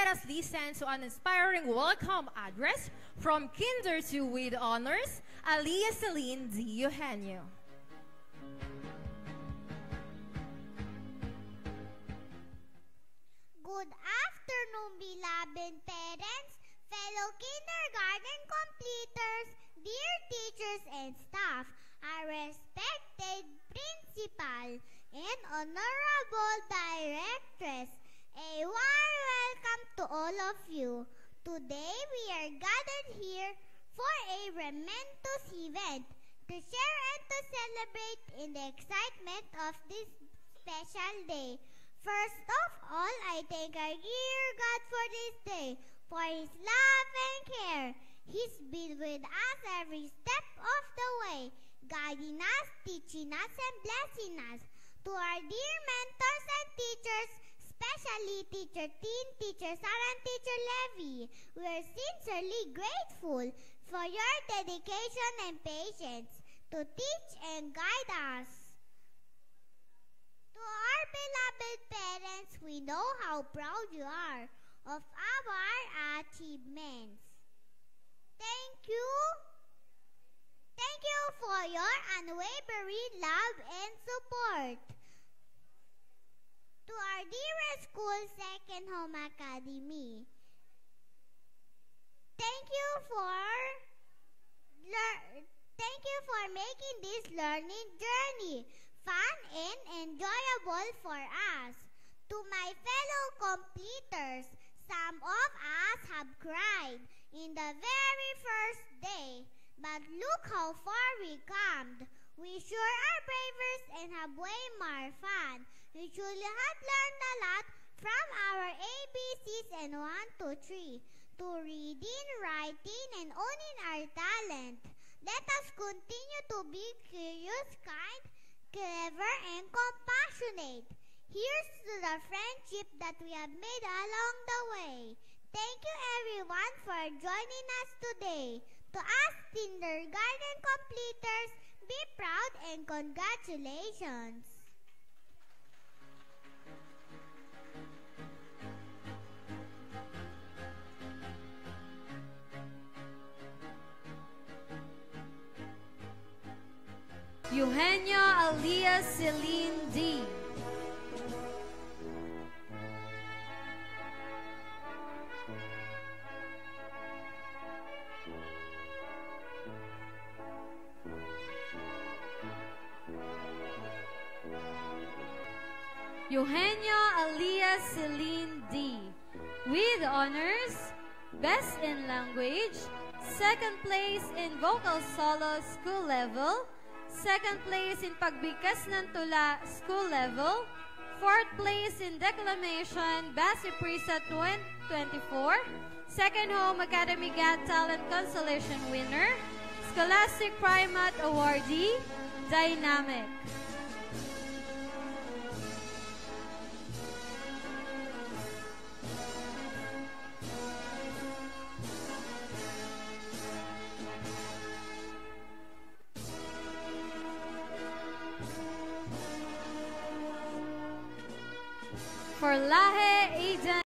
us listen to an inspiring welcome address from Kinder 2 with honors, Aliyah Celine D. Eugenio. Good afternoon, beloved parents, fellow kindergarten completers, dear teachers and staff, our respected principal, and honorable directress. A warm welcome to all of you. Today we are gathered here for a momentous event to share and to celebrate in the excitement of this special day. First of all, I thank our dear God for this day, for His love and care. He's been with us every step of the way, guiding us, teaching us, and blessing us. To our dear mentors and teachers, especially Teacher Tin, Teacher Sarah, and Teacher Levy, we are sincerely grateful for your dedication and patience to teach and guide us. To our beloved parents, we know how proud you are of our achievements. Thank you. Thank you for your unwavering love and support. To our dearest school, Second Home Academy, thank you for making this learning journey fun and enjoyable for us. To my fellow completers, some of us have cried in the very first day, but look how far we come. We sure are bravers and have way more fun. We truly have learned a lot from our ABCs and 1, 2, 3 to reading, writing, and owning our talent. Let us continue to be curious, kind, clever, and compassionate. Here's to the friendship that we have made along the way. Thank you everyone for joining us today. To us kindergarten completers, be proud and congratulations. Eugenio Aliyah Celine D. Eugenio Aliyah Celine D. With honors, Best in Language, Second place in Vocal Solo School Level, Second place in Pagbigkas ng Tula School Level, Fourth place in Declamation Basi Prisa 2024, Second Home Academy Got Talent Consolation Winner, Scholastic Primat Awardee, Dynamic. For Lahe Aidan